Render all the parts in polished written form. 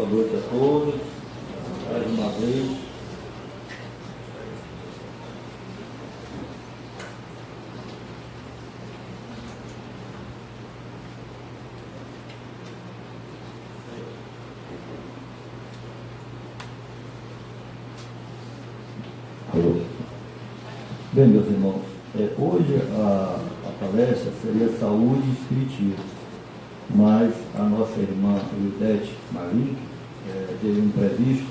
Boa noite a todos, mais uma vez. Bem, meus irmãos, hoje a palestra seria Saúde e Espiritismo, mas a nossa irmã Eudete Marim teve um imprevisto,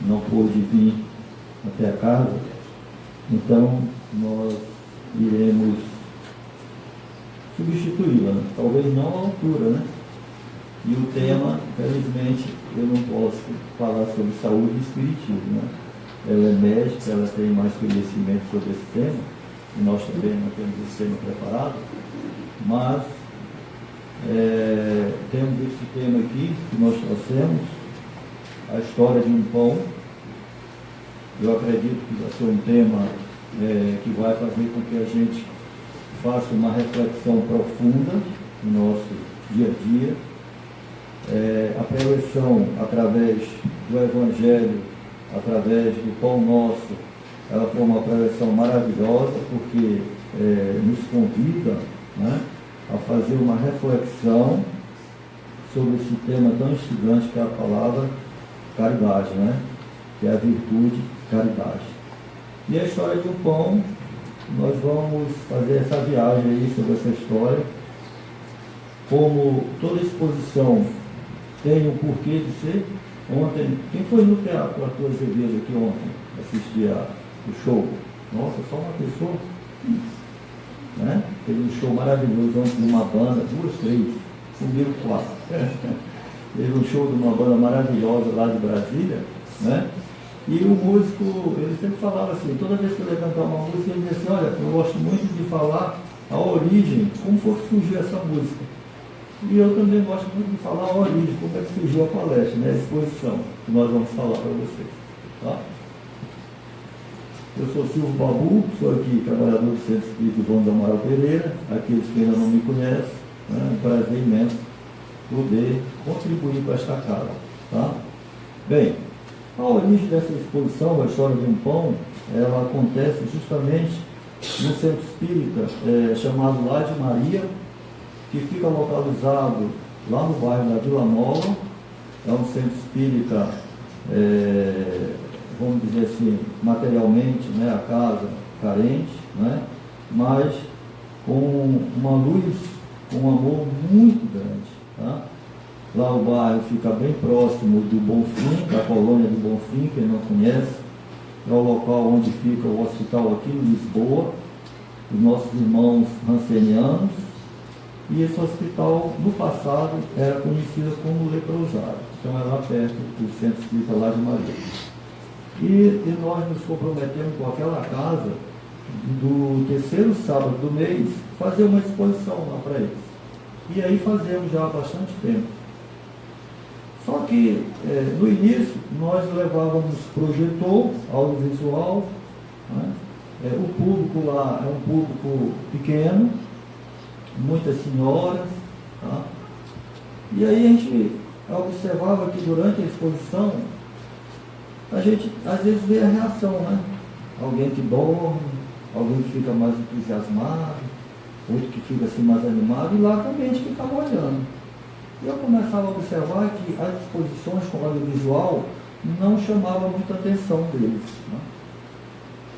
não pôde vir até a casa, então nós iremos substituí-la, né? Talvez não à altura, né? E o tema, infelizmente, eu não posso falar sobre saúde e espiritismo, né? Ela é médica, ela tem mais conhecimento sobre esse tema, e nós também não temos esse tema preparado, mas temos esse tema aqui, que nós trouxemos, a história de um pão. Eu acredito que vai ser um tema que vai fazer com que a gente faça uma reflexão profunda no nosso dia a dia. A preleção através do Evangelho, através do Pão Nosso, ela foi uma preleção maravilhosa, porque nos convida, né, a fazer uma reflexão sobre esse tema tão instigante que é a palavra caridade, né, que é a virtude caridade. E a história de um pão, nós vamos fazer essa viagem aí sobre essa história. Como toda exposição tem um porquê de ser. Ontem, quem foi no teatro Arthur Azevedo aqui ontem, assistir o show? Nossa, só uma pessoa, né? Teve um show maravilhoso ontem de uma banda, 2, 3, comigo 4. Teve um show de uma banda maravilhosa lá de Brasília, né? E o músico, ele sempre falava assim, toda vez que ele ia cantar uma música, ele dizia assim, olha, eu gosto muito de falar a origem, como foi que surgiu essa música. E eu também gosto muito de falar a origem, como é que surgiu a palestra, né? A exposição, que nós vamos falar para vocês. Tá? Eu sou Silvio Babu, sou aqui trabalhador do Centro Espírita João de Amaral Pereira. Aqueles que ainda não me conhecem, né? É um prazer imenso poder contribuir para esta casa. Tá? Bem, a origem dessa exposição, a história de um pão, ela acontece justamente no Centro Espírita chamado Lar de Maria, que fica localizado lá no bairro da Vila Nova. É um centro espírita, vamos dizer assim, materialmente, né, a casa carente, né, mas com uma luz, com um amor muito grande. Tá? Lá o bairro fica bem próximo do Bonfim, da colônia do Bonfim, quem não conhece, é o local onde fica o hospital aqui em Lisboa, os nossos irmãos rancenianos. E esse hospital, no passado, era conhecido como leprosário. Então, é lá perto do Centro Espírita Lar de Maria. E nós nos comprometemos com aquela casa, do terceiro sábado do mês, fazer uma exposição lá para eles. E aí fazemos já há bastante tempo. Só que, no início, nós levávamos projetor, audiovisual, né? O público lá é um público pequeno, muitas senhoras, tá? E aí a gente observava que durante a exposição a gente às vezes vê a reação, né? Alguém que dorme, alguém que fica mais entusiasmado, outro que fica assim mais animado, e lá também a gente ficava olhando. E eu começava a observar que as exposições com audiovisual não chamavam muita atenção deles, né?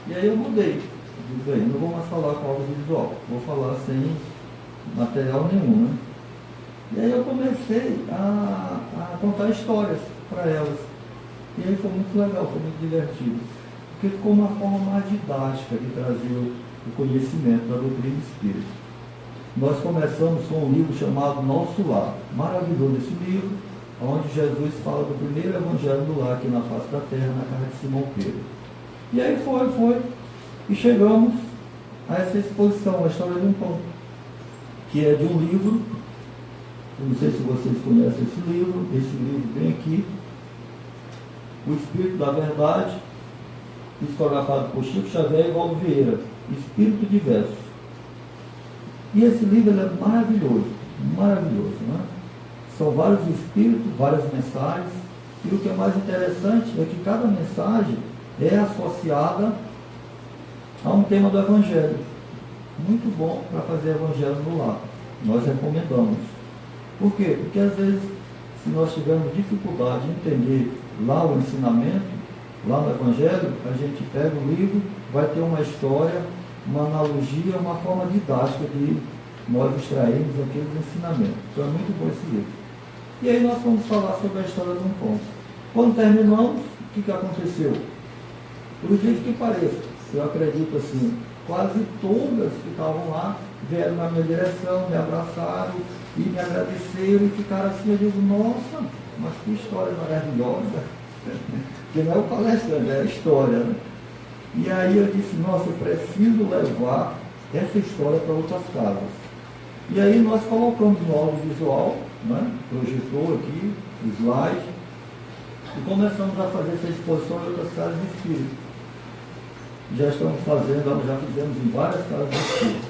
E aí eu mudei. Eu digo, bem, não vou mais falar com audiovisual, vou falar sem material nenhum, né? E aí eu comecei a contar histórias para elas. E aí foi muito legal, foi muito divertido. Porque ficou uma forma mais didática de trazer o conhecimento da doutrina espírita. Nós começamos com um livro chamado Nosso Lar. Maravilhoso esse livro, onde Jesus fala do primeiro evangelho do lar aqui na face da terra, na casa de Simão Pedro. E aí foi, e chegamos a essa exposição, a história de um pão, que é de um livro. Eu não sei se vocês conhecem esse livro bem aqui, O Espírito da Verdade, psicografado por Chico Xavier e Valdo Vieira, Espírito Diverso. E esse livro é maravilhoso, né? São vários espíritos, várias mensagens, E o que é mais interessante é que cada mensagem é associada a um tema do Evangelho. Muito bom para fazer Evangelho no lar. Nós recomendamos. Por quê? Porque às vezes, se nós tivermos dificuldade em entender lá o ensinamento, lá no Evangelho, a gente pega o livro, vai ter uma história, uma analogia, uma forma didática de nós extrairmos aqueles ensinamentos. Então é muito bom esse livro. E aí nós vamos falar sobre a história de um ponto. Quando terminamos, o que aconteceu? Por incrível que pareça, eu acredito assim, quase todas que estavam lá vieram na minha direção, me abraçaram e me agradeceram e ficaram assim. Eu digo, nossa, mas que história maravilhosa. Porque não é o palestrante, é a história, né? E aí eu disse, nossa, eu preciso levar essa história para outras casas. E aí nós colocamos no audiovisual, né, projetor aqui, slide, e começamos a fazer essa exposição em outras casas de espírito. Já estamos fazendo, já fizemos em várias casas de espírito.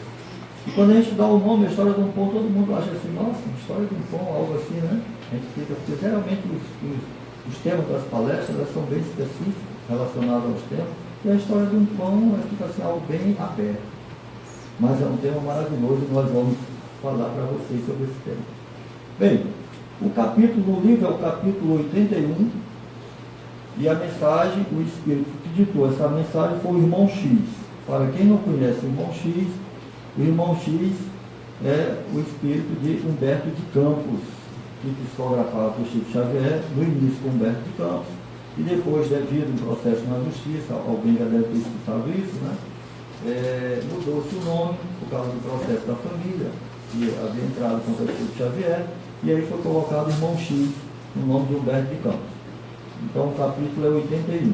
E quando a gente dá o nome, a história de um pão, todo mundo acha assim, nossa, história de um pão, algo assim, né? A gente fica, porque geralmente os temas das palestras, elas são bem específicos, relacionados aos temas, e a história de um pão fica assim, algo bem aberto. Mas é um tema maravilhoso e nós vamos falar para vocês sobre esse tema. Bem, o capítulo do livro é o capítulo 81, e a mensagem, o Espírito que ditou essa mensagem foi o irmão X. Para quem não conhece o irmão X é o espírito de Humberto de Campos, que psicografava por Chico Xavier, no início com Humberto de Campos, e depois, devido a um processo na justiça, alguém já deve ter escutado isso, né? Mudou-se o nome por causa do processo da família, que havia entrado contra Chico Xavier, e aí foi colocado o irmão X no nome de Humberto de Campos. Então o capítulo é 81.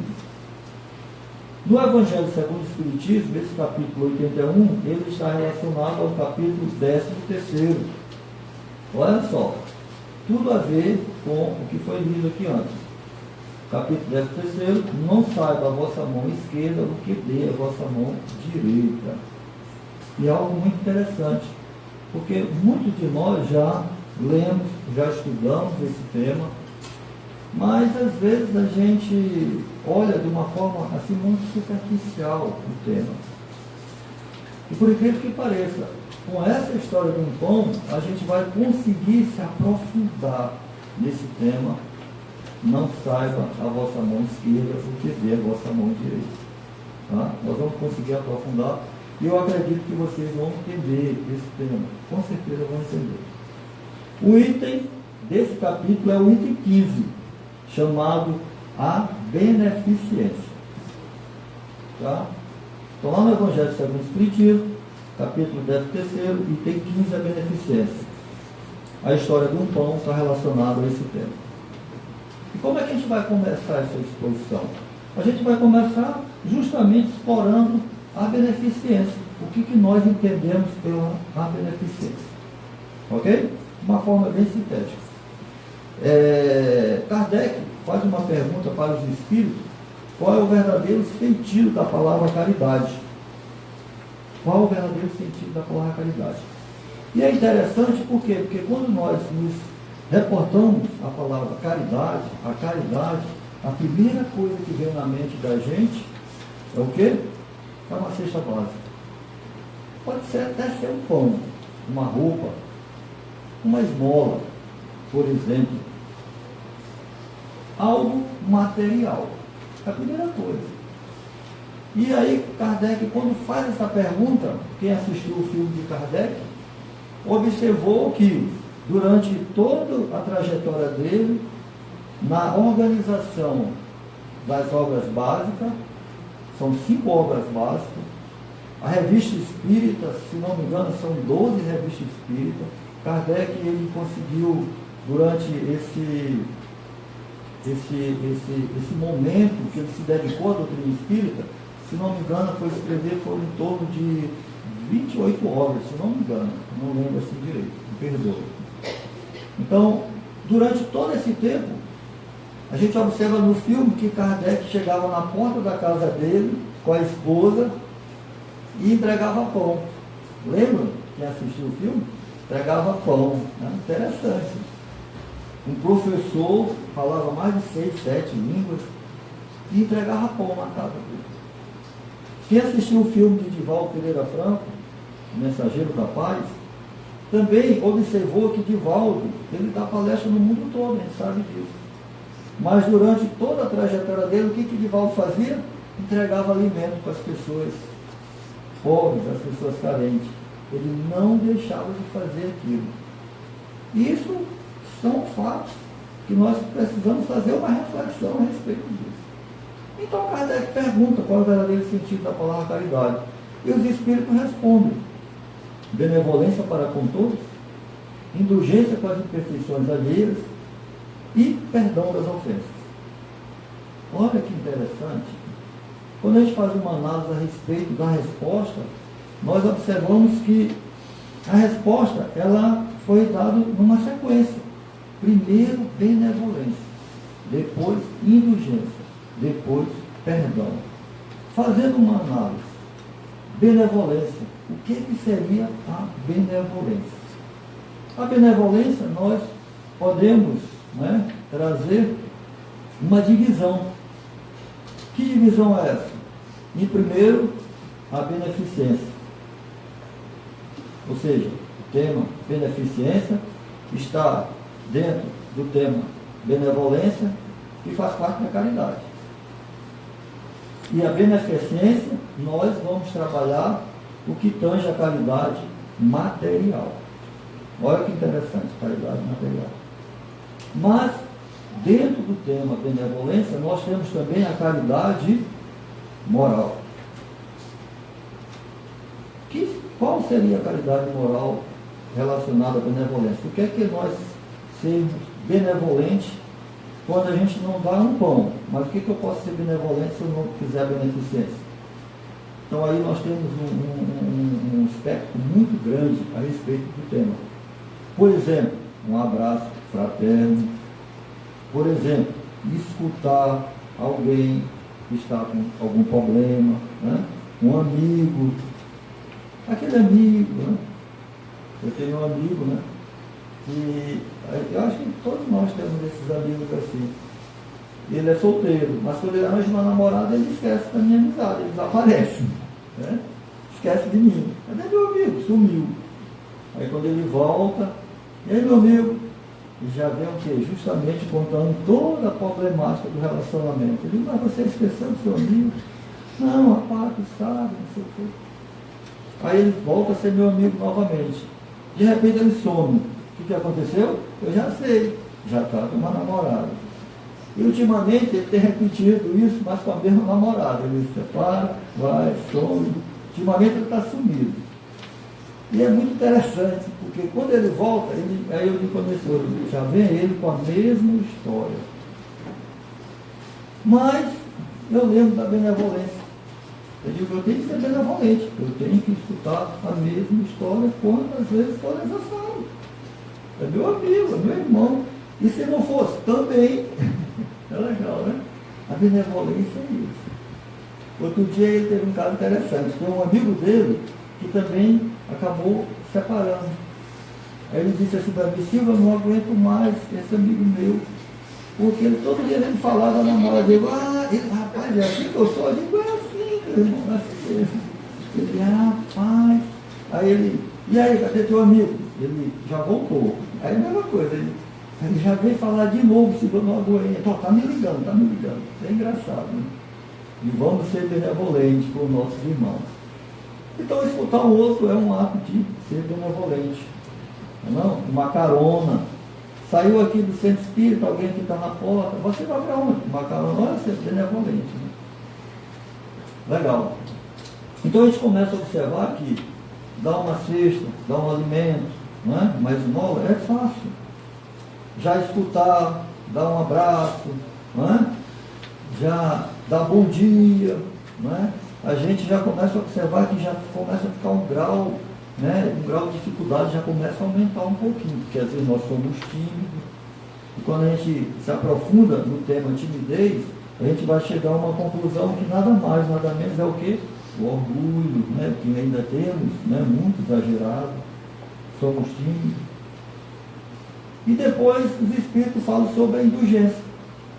No Evangelho segundo o Espiritismo, esse capítulo 81, ele está relacionado ao capítulo 13º. Olha só, tudo a ver com o que foi lido aqui antes. Capítulo 13º, não saiba a vossa mão esquerda o que dê a vossa mão direita. E é algo muito interessante, porque muitos de nós já lemos, já estudamos esse tema, mas às vezes a gente olha de uma forma assim muito superficial o tema. E por incrível que pareça, com essa história do pão, a gente vai conseguir se aprofundar nesse tema. Não saiba a vossa mão esquerda o que vê a vossa mão direita. Tá? Nós vamos conseguir aprofundar e eu acredito que vocês vão entender esse tema. Com certeza vão entender. O item desse capítulo é o item 15, chamado a beneficência. Tá? Então lá no Evangelho segundo o Espiritismo, capítulo 13º, item 15, a beneficência. A história de um pão está relacionada a esse tema. E como é que a gente vai começar essa exposição? A gente vai começar justamente explorando a beneficência. O que nós entendemos pela beneficência. Ok? Uma forma bem sintética. Kardec faz uma pergunta para os espíritos: qual é o verdadeiro sentido da palavra caridade? Qual é o verdadeiro sentido da palavra caridade? E é interessante por quê? Porque quando nós nos reportamos a palavra caridade, a primeira coisa que vem na mente da gente é o quê? É uma cesta básica. Pode ser até ser um pão, uma roupa, uma esmola, por exemplo. Algo material. É a primeira coisa. E aí Kardec, quando faz essa pergunta, quem assistiu o filme de Kardec, observou que durante toda a trajetória dele, na organização das obras básicas, são 5 obras básicas, a revista espírita, se não me engano, são 12 revistas espíritas. Kardec, ele conseguiu, durante esse momento que ele se dedicou à doutrina espírita, se não me engano, foi em torno de 28 obras, se não me engano, não lembro assim direito, me perdoe. Então, durante todo esse tempo, a gente observa no filme que Kardec chegava na porta da casa dele, com a esposa, e entregava pão. Lembra? Quem assistiu o filme? Entregava pão. Né? Interessante. Um professor falava mais de 6, 7 línguas e entregava pão na casa dele. Quem assistiu o filme de Divaldo Pereira Franco, O Mensageiro da Paz, também observou que Divaldo, ele dá palestra no mundo todo, a gente sabe disso. Mas durante toda a trajetória dele, o que Divaldo fazia? Entregava alimento para as pessoas pobres, as pessoas carentes. Ele não deixava de fazer aquilo. Isso são fatos que nós precisamos fazer uma reflexão a respeito disso. Então Kardec pergunta qual é o verdadeiro sentido da palavra caridade. E os espíritos respondem: benevolência para com todos, indulgência com as imperfeições alheias e perdão das ofensas. Olha que interessante. Quando a gente faz uma análise a respeito da resposta, nós observamos que a resposta ela foi dada numa sequência. Primeiro, benevolência, depois, indulgência, depois, perdão. Fazendo uma análise, benevolência, o que seria a benevolência? A benevolência nós podemos trazer uma divisão. Que divisão é essa? Em primeiro, a beneficência. Ou seja, o tema beneficência está dentro do tema benevolência, que faz parte da caridade. E a beneficência, nós vamos trabalhar o que tange a caridade material. Olha que interessante, caridade material. Mas, dentro do tema benevolência, nós temos também a caridade moral. Qual seria a caridade moral relacionada à benevolência? O que é que nós sermos benevolentes quando a gente não dá um pão? Mas o que eu posso ser benevolente se eu não fizer beneficência? Então aí nós temos um aspecto muito grande a respeito do tema. Por exemplo, um abraço fraterno. Por exemplo, escutar alguém que está com algum problema, um amigo. Aquele amigo, eu tenho um amigo, que eu acho que todos nós temos esses amigos assim. Ele é solteiro, mas quando ele arranja uma namorada, ele esquece da minha amizade, ele desaparece, esquece de mim. Cadê meu amigo? Sumiu. Aí quando ele volta, e aí meu amigo? E já vem o quê? Justamente contando toda a problemática do relacionamento. Ele diz: mas você esqueceu do seu amigo? Não, a parte sabe, não sei o quê. Aí ele volta a ser meu amigo novamente. De repente ele some. O que aconteceu? Eu já sei. Já está com uma namorada. E ultimamente ele tem repetido isso, mas com a mesma namorada. Ele se separa, vai, some. Ultimamente ele está sumido. E é muito interessante, porque quando ele volta, aí eu digo para o professor, já vem ele com a mesma história. Mas eu lembro da benevolência. Eu digo, eu tenho que ser benevolente, eu tenho que escutar a mesma história quantas vezes for necessário. É meu amigo, é meu irmão. E se não fosse, também. É legal, né? A benevolência é isso. Outro dia ele teve um caso interessante. Foi um amigo dele que também acabou separando. Aí ele disse assim para mim: Silva, eu não aguento mais esse amigo meu. Porque ele, todo dia ele falava da namorada dele. Rapaz, é assim que eu sou? Eu digo, é assim, meu irmão, é assim mesmo. Ele, rapaz. Aí ele, e aí, cadê teu amigo? Ele já voltou. Aí a mesma coisa, ele já veio falar de novo, se eu não aguento. Tá me ligando, tá me ligando. É engraçado, né? E vamos ser benevolentes com os nossos irmãos. Então, escutar o outro é um ato de ser benevolente. Não? Uma carona. Saiu aqui do centro espírita, alguém que está na porta, você vai para onde? Uma carona, olha, ser benevolente. Né? Legal. Então a gente começa a observar que dar uma cesta, dar um alimento, não é? Uma esmola, é fácil. Já escutar, dar um abraço, não é? Já dar bom dia, não é? A gente já começa a observar que já começa a ficar um grau de dificuldade já começa a aumentar um pouquinho, porque às vezes nós somos tímidos, e quando a gente se aprofunda no tema timidez, a gente vai chegar a uma conclusão que nada mais, nada menos é o quê? O orgulho, que ainda temos, muito exagerado, somos tímidos. E depois os espíritos falam sobre a indulgência.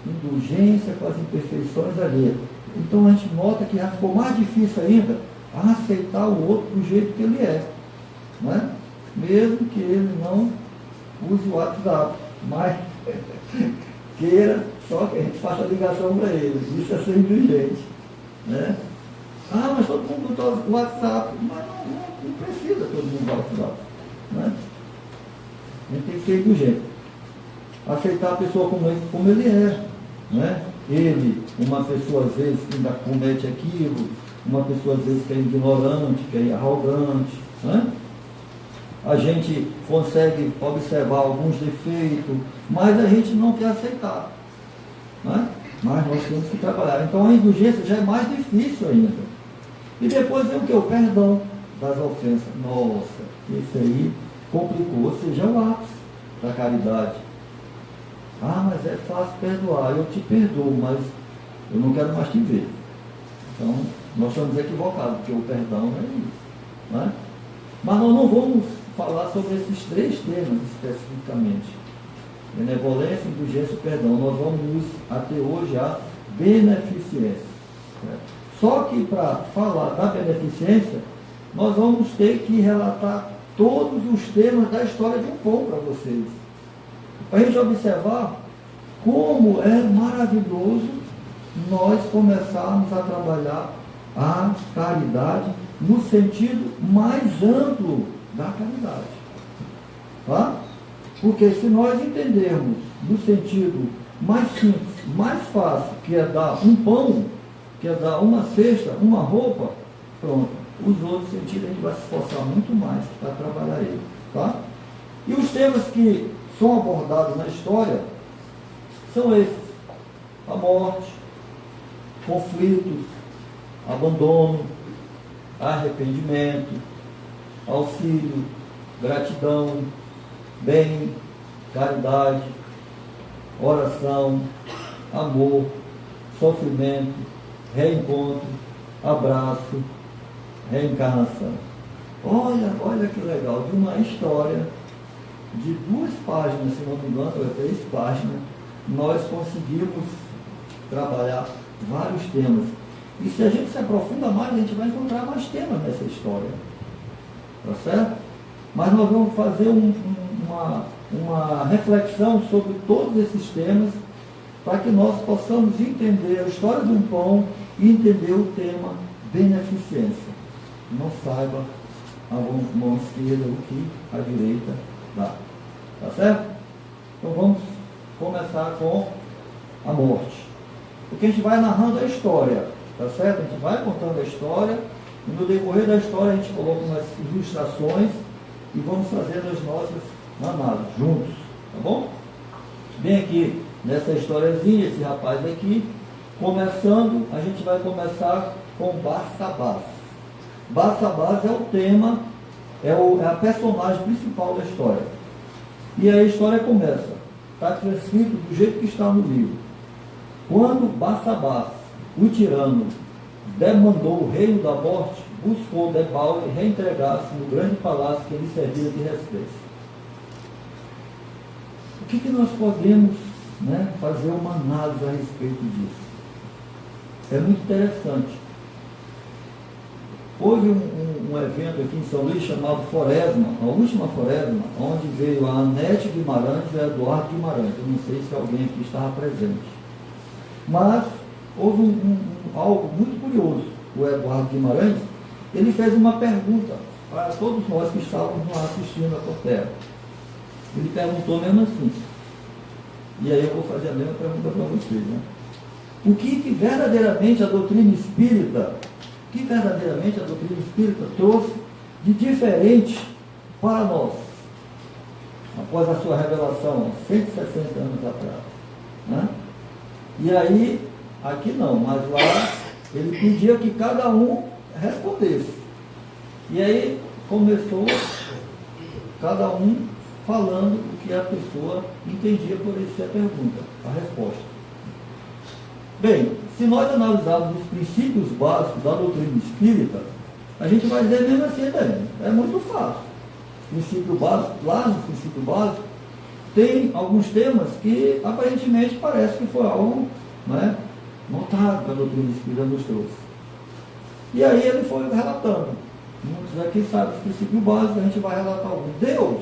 Indulgência com as imperfeições alheias. Então a gente nota que já ficou mais difícil ainda aceitar o outro do jeito que ele é. Né? Mesmo que ele não use o WhatsApp, mas queira só que a gente faça ligação para ele. Isso é ser indulgente. Né? Ah, mas todo mundo usa o WhatsApp. Mas não precisa todo mundo usar o WhatsApp. Né? A gente tem que ser indulgente. Aceitar a pessoa como ele é. Né? Ele, uma pessoa às vezes que ainda comete aquilo, uma pessoa às vezes que é ignorante, que é arrogante. Né? A gente consegue observar alguns defeitos, mas a gente não quer aceitar. Né? Mas nós temos que trabalhar. Então a indulgência já é mais difícil ainda. E depois vem o que? O perdão das ofensas. Nossa, esse aí complicou, ou seja, é o ápice da caridade. Ah, mas é fácil perdoar, eu te perdoo, mas eu não quero mais te ver. Então, nós estamos equivocados, porque o perdão não é isso. Né? Mas nós não vamos falar sobre esses 3 temas especificamente. Benevolência, indulgência e perdão. Nós vamos até hoje a beneficência. Só que para falar da beneficência, nós vamos ter que relatar todos os temas da história de um pão para vocês. Para a gente observar como é maravilhoso nós começarmos a trabalhar a caridade no sentido mais amplo da caridade. Tá? Porque se nós entendermos no sentido mais simples, mais fácil, que é dar um pão, que é dar uma cesta, uma roupa, pronto. Os outros sentidos a gente vai se esforçar muito mais para trabalhar ele. Tá? E os temas que são abordados na história são esses: a morte, conflitos, abandono, arrependimento, auxílio, gratidão, bem, caridade, oração, amor, sofrimento, reencontro, abraço, reencarnação. Olha que legal, de uma história de 2 páginas, se não me engano, ou 3 páginas, nós conseguimos trabalhar vários temas. E se a gente se aprofunda mais, a gente vai encontrar mais temas nessa história. Tá certo? Mas nós vamos fazer uma reflexão sobre todos esses temas, para que nós possamos entender a história de um pão e entender o tema beneficência. Não saiba a mão esquerda o que a direita dá. Tá certo? Então vamos começar com a morte. Porque a gente vai narrando a história. Tá certo? A gente vai contando a história e no decorrer da história a gente coloca umas ilustrações e vamos fazendo as nossas análises juntos. Tá bom? Bem aqui nessa historiazinha, esse rapaz aqui, começando, a gente vai começar com Barsabás. Barsabás é o tema, é a personagem principal da história. E aí a história começa. Está transcrito do jeito que está no livro. Quando Barsabás, o tirano, demandou o reino da morte, buscou Debalde reentregar-se no grande palácio que lhe servia de residência. O que nós podemos, fazer uma análise a respeito disso? É muito interessante. Houve um evento aqui em São Luís chamado Foresma, a última Foresma, onde veio a Anete Guimarães e a Eduardo Guimarães. Eu não sei se alguém aqui estava presente. Mas houve algo muito curioso. O Eduardo Guimarães, ele fez uma pergunta para todos nós que estávamos lá assistindo a Cortella. Ele perguntou mesmo assim. E aí eu vou fazer a mesma pergunta para vocês. O que verdadeiramente a doutrina espírita trouxe de diferente para nós, após a sua revelação, 160 anos atrás? E aí, aqui não, mas lá ele pedia que cada um respondesse. E aí começou cada um falando o que a pessoa entendia por essa pergunta, a resposta. Bem, se nós analisarmos os princípios básicos da doutrina espírita, a gente vai dizer mesmo assim, é muito fácil. Princípio básico, lá no princípio básico, tem alguns temas que aparentemente parece que foi algo, né, notado que a doutrina espírita nos trouxe. E aí ele foi relatando. Muitos aqui sabem os princípios básicos, a gente vai relatar alguns. Deus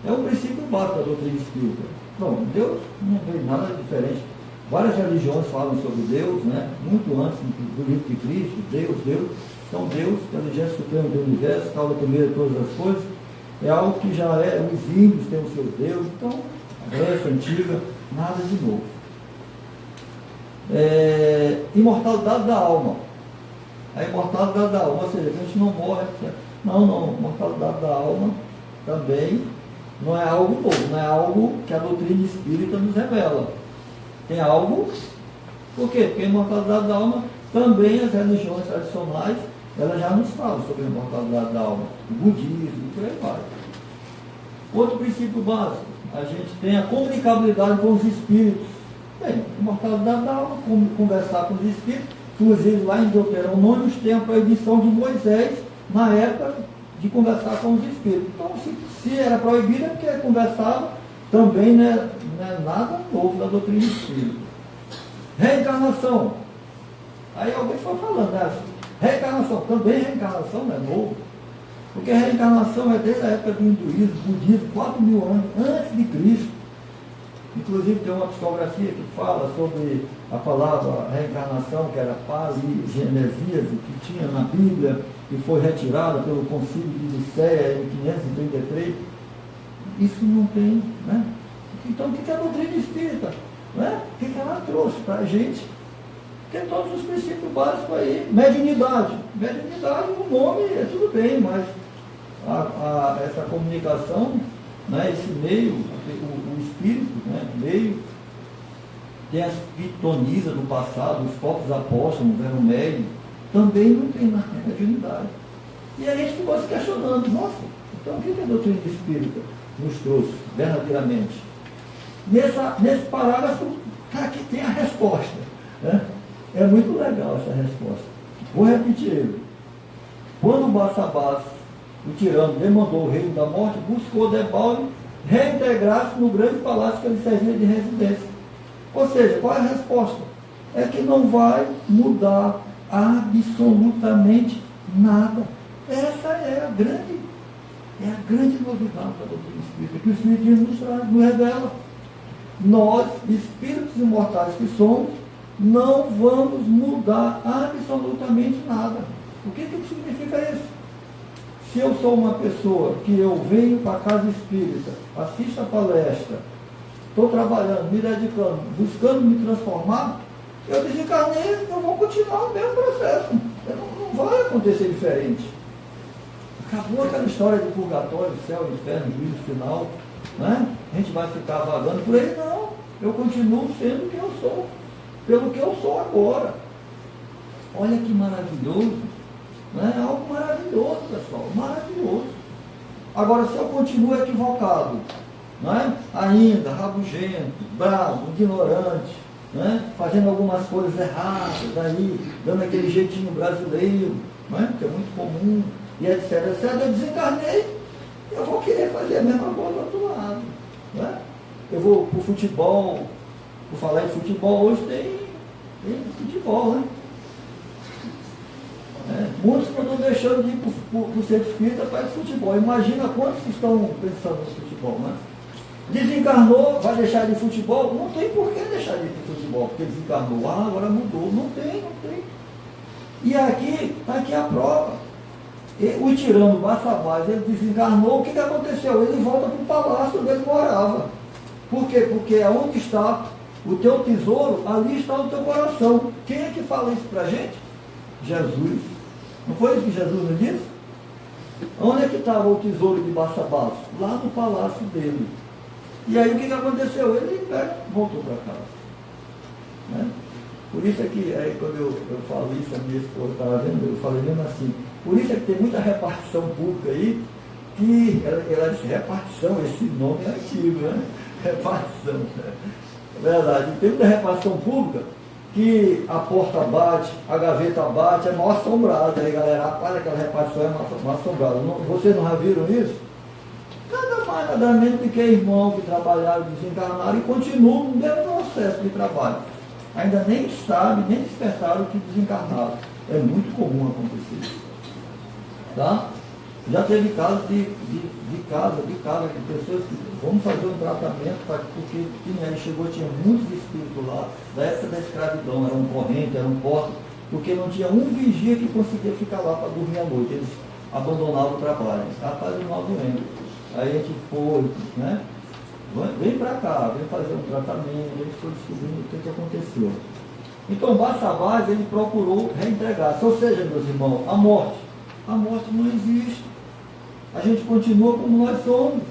é o princípio básico da doutrina espírita. Não, Deus não tem nada diferente. Várias religiões falam sobre Deus, né? Muito antes do livro de Cristo, Deus. Então Deus, inteligência suprema do universo, causa primeira de todas as coisas, é algo que já é, os índios têm os seus deuses, então a Grécia antiga, nada de novo. Imortalidade da alma. A imortalidade da alma, ou seja, que a gente não morre. Não, imortalidade da alma também não é algo novo, não é algo que a doutrina espírita nos revela. Tem algo, por quê? Porque a imortalidade da alma, também as religiões tradicionais, elas já nos falam sobre a imortalidade da alma. O budismo, e por aí vai. Outro princípio básico, a gente tem a comunicabilidade com os espíritos. Bem, imortalidade da alma, conversar com os espíritos, inclusive lá em Deuteronômio tem a proibição de Moisés, na época, de conversar com os espíritos. Então, se era proibido, é porque conversava, também não é nada novo da doutrina espírita. Reencarnação. Aí alguém foi falando, né? Reencarnação, também reencarnação não é novo. Porque reencarnação é desde a época do hinduísmo, budismo, 4.000 anos antes de Cristo. Inclusive tem uma psicografia que fala sobre a palavra reencarnação, que era paligenesíase, que tinha na Bíblia, e foi retirada pelo Concílio de Nicéia em 533. Isso não tem, né? Então o que é a doutrina espírita? Né? O que ela trouxe para a gente? Tem todos os princípios básicos aí. Mediunidade. Mediunidade, o nome é tudo bem, mas essa comunicação, né, esse meio, o espírito, né, meio, tem as pitonisas do passado, os próprios apóstolos eram médios, também não tem na mediunidade. E aí a gente ficou se questionando, nossa, então o que a doutrina espírita nos trouxe verdadeiramente? Nesse parágrafo, aqui tem a resposta. Né? É muito legal essa resposta. Vou repetir ele. Quando o Bassabás, o tirano, demandou o reino da morte, buscou Debalde reintegrar-se no grande palácio que ele servia de residência. Ou seja, qual é a resposta? É que não vai mudar absolutamente nada. Essa é a grande novidade da doutrina espírita, que o Espiritismo nos traz, nos revela. Nós, espíritos imortais que somos, não vamos mudar absolutamente nada. O que significa isso? Se eu sou uma pessoa que eu venho para a casa espírita, assisto a palestra, estou trabalhando, me dedicando, buscando me transformar, eu desencarnei, eu vou continuar o mesmo processo. Não vai acontecer diferente. Acabou aquela história de purgatório, céu, inferno, juízo final, né? A gente vai ficar vagando por aí, não. Eu continuo sendo quem eu sou, pelo que eu sou agora. Olha que maravilhoso, né? É algo maravilhoso, pessoal, maravilhoso. Agora, se eu continuo equivocado, né? Ainda, rabugento, bravo, ignorante, né? Fazendo algumas coisas erradas, aí, dando aquele jeitinho brasileiro, né? Que é muito comum, e etc, eu desencarnei, eu vou querer fazer a mesma coisa do outro lado. Né? Eu vou para o futebol, por falar em futebol, hoje tem futebol, né? Muitos estão deixando de ir para o centro espírita para ir para o futebol. Imagina quantos estão pensando no futebol, né? Desencarnou, vai deixar de futebol? Não tem por que deixar de ir para o futebol, porque desencarnou. Agora mudou. Não tem. E aqui, está aqui a prova. O tirano Bassabás, ele desencarnou, o que aconteceu? Ele volta para o palácio onde ele morava. Por quê? Porque onde está o teu tesouro, ali está o teu coração. Quem é que fala isso para a gente? Jesus. Não foi isso que Jesus nos disse? Onde é que estava o tesouro de Bassabás? Lá no palácio dele. E aí o que aconteceu? Ele voltou para casa. Né? Por isso é que, aí, quando eu falo isso, a minha esposa estava vendo, eu falei mesmo assim, por isso é que tem muita repartição pública aí, que ela disse, repartição, esse nome é antigo, né? Repartição. É verdade, tem muita repartição pública que a porta bate, a gaveta bate, é mal assombrada. Aí galera, rapaz, aquela repartição é mal assombrada. Vocês não já viram isso? Nada mais nada menos do que irmãos que trabalharam, desencarnaram e continuam no mesmo processo de trabalho. Ainda nem sabem, nem despertaram que desencarnaram. É muito comum acontecer isso. Tá? Já teve casos de pessoas que vamos fazer um tratamento, porque ele chegou, tinha muitos espíritos lá, da época da escravidão, eram correntes, eram portas, porque não tinha um vigia que conseguia ficar lá para dormir à noite. Eles abandonavam o trabalho. Rapaz, o mal doendo. Aí a gente foi, né? Vem para cá, vem fazer um tratamento, ele foi descobrindo o que aconteceu. Então, Barçabás, ele procurou reintegrar-se. Ou seja, meus irmãos, a morte não existe. A gente continua como nós somos.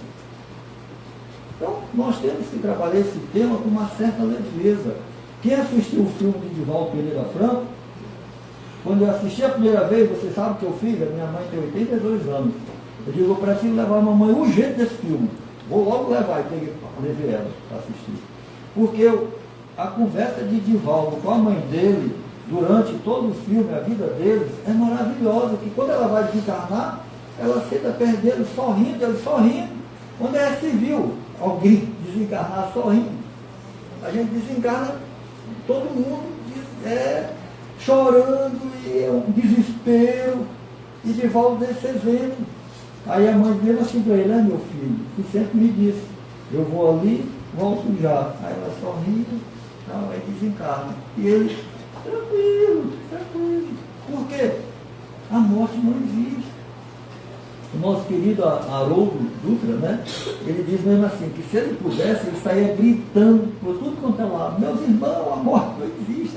Então, nós temos que trabalhar esse tema com uma certa leveza. Quem assistiu o filme de Divaldo Pereira Franco, quando eu assisti a primeira vez, você sabe o que eu fiz? A minha mãe tem 82 anos. Eu digo, eu preciso levar a mamãe urgente desse filme. Vou logo levar e levei ela para assistir. Porque a conversa de Divaldo com a mãe dele, durante todo o filme, a vida deles, é maravilhosa. Que quando ela vai desencarnar, ela senta perto dele sorrindo, ele sorrindo. Quando é civil, alguém desencarnar sorrindo, a gente desencarna, todo mundo chorando, e é um desespero, e Divaldo descendo. Aí a mãe dele assim para ele, meu filho, que sempre me disse, eu vou ali, volto já. Aí ela sorri, aí desencarna. E ele, tranquilo. Por quê? A morte não existe. O nosso querido Haroldo Dutra, né? Ele diz mesmo assim, que se ele pudesse, ele saía gritando por tudo quanto é lado, meus irmãos, a morte não existe.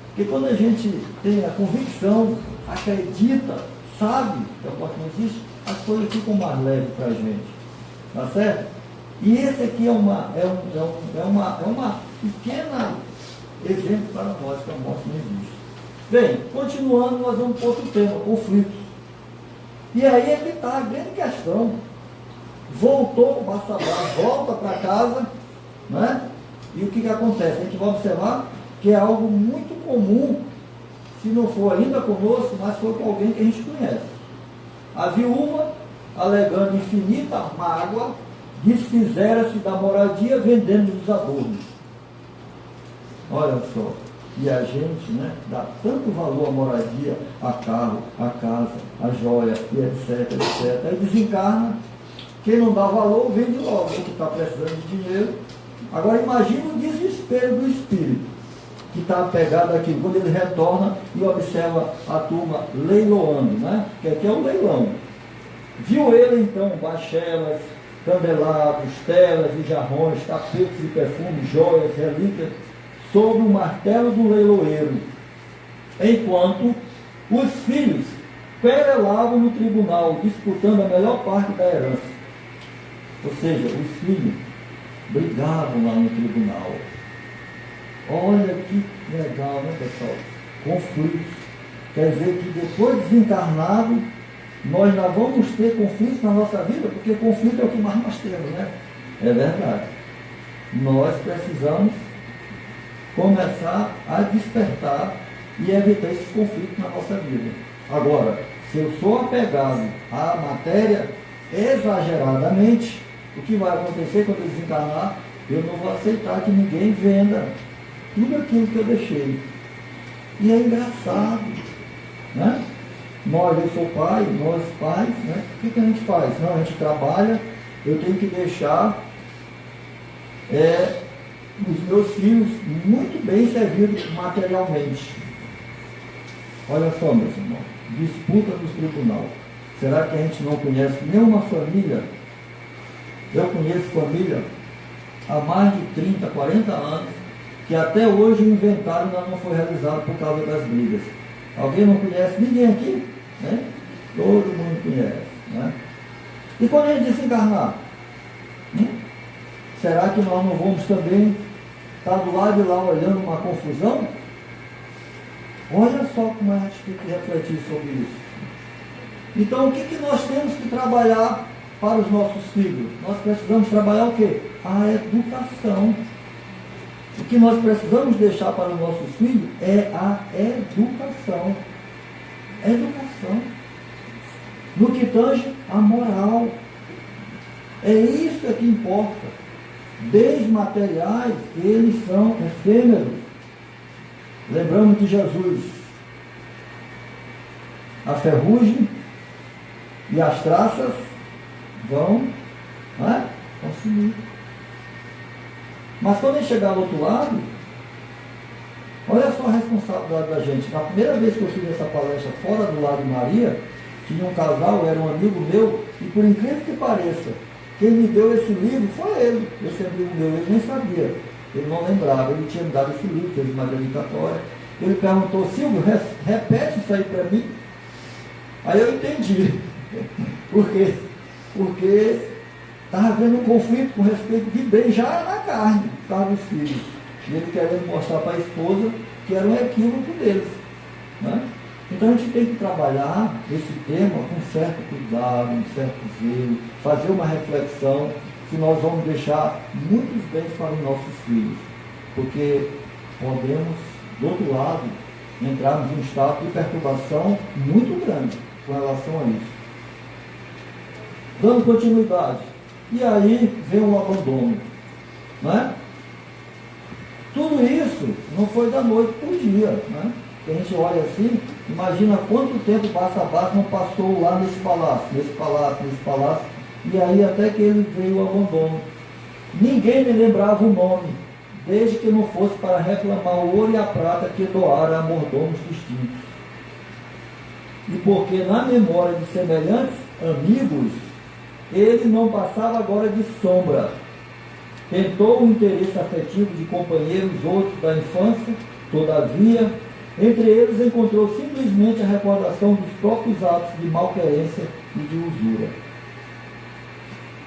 Porque quando a gente tem a convicção, acredita, sabe que a morte não existe, as coisas ficam mais leves para a gente. Tá certo? E esse aqui é uma pequena exemplo para nós que a morte não existe. Bem, continuando, nós vamos para outro tema, conflitos. E aí é que está a grande questão. Voltou, Barçabás volta para casa, né? E o que acontece? A gente vai observar que é algo muito comum, se não for ainda conosco, mas foi com alguém que a gente conhece. A viúva, alegando infinita mágoa, desfizera-se da moradia vendendo os adornos. Olha só, e a gente, né, dá tanto valor à moradia, a carro, a casa, a joia, e etc. Aí desencarna, quem não dá valor vende logo, que está precisando de dinheiro. Agora imagina o desespero do espírito, que está apegado aqui, quando ele retorna e observa a turma leiloando, né? Que aqui é o leilão. Viu ele então bachelas, candelabros, telas e jarrões, tapetes e perfumes, joias, relíquias, sob o martelo do leiloeiro, enquanto os filhos querelavam no tribunal, disputando a melhor parte da herança. Ou seja, os filhos brigavam lá no tribunal. Olha que legal, né, pessoal? Conflitos. Quer dizer que depois de desencarnado, nós ainda vamos ter conflitos na nossa vida, porque conflito é o que mais nós temos, né? É verdade. Nós precisamos começar a despertar e evitar esses conflitos na nossa vida. Agora, se eu sou apegado à matéria exageradamente, o que vai acontecer quando eu desencarnar? Eu não vou aceitar que ninguém venda tudo aquilo que eu deixei. E é engraçado, né? Eu sou pai, nós pais, né? O que a gente faz? Não, a gente trabalha, eu tenho que deixar os meus filhos muito bem servidos materialmente. Olha só, meus irmãos, disputa no tribunal. Será que a gente não conhece nenhuma família? Eu conheço família há mais de 30, 40 anos, que até hoje o inventário ainda não foi realizado por causa das brigas. Alguém não conhece? Ninguém aqui? Né? Todo mundo conhece. Né? E quando a gente desencarnar? Será que nós não vamos também estar do lado de lá olhando uma confusão? Olha só como a gente tem que refletir sobre isso. Então, o que nós temos que trabalhar para os nossos filhos? Nós precisamos trabalhar o quê? A educação. O que nós precisamos deixar para os nossos filhos é a educação. Educação. No que tange a moral. importa. Bens materiais, eles são efêmeros. Lembrando que Jesus, a ferrugem e as traças vão consumir. Mas quando ele chegar do outro lado, olha só a responsabilidade da gente. Na primeira vez que eu fiz essa palestra fora do lado de Maria, tinha um casal, era um amigo meu, e por incrível que pareça, quem me deu esse livro foi ele, esse amigo meu, ele nem sabia, ele não lembrava, ele tinha me dado esse livro, fez uma dedicatória. Ele perguntou: Silvio, repete isso aí para mim. Aí eu entendi. Por quê? Porque estava havendo um conflito com respeito de bem já na carne, estavam os filhos. E ele querendo mostrar para a esposa que era um equívoco deles. Né? Então a gente tem que trabalhar esse tema com certo cuidado, um certo zelo, fazer uma reflexão se nós vamos deixar muitos bens para os nossos filhos. Porque podemos, do outro lado, entrarmos em um estado de perturbação muito grande com relação a isso. Dando continuidade. E aí vem o abandono. Né? Tudo isso não foi da noite para o dia. Né? A gente olha assim, imagina quanto tempo Barsabás não passou lá nesse palácio, e aí até que ele veio o abandono. Ninguém me lembrava o nome, desde que não fosse para reclamar o ouro e a prata que doara a mordomos distintos. E porque na memória de semelhantes amigos, ele não passava agora de sombra. Tentou o interesse afetivo de companheiros outros da infância, todavia, entre eles encontrou simplesmente a recordação dos próprios atos de malquerência e de usura.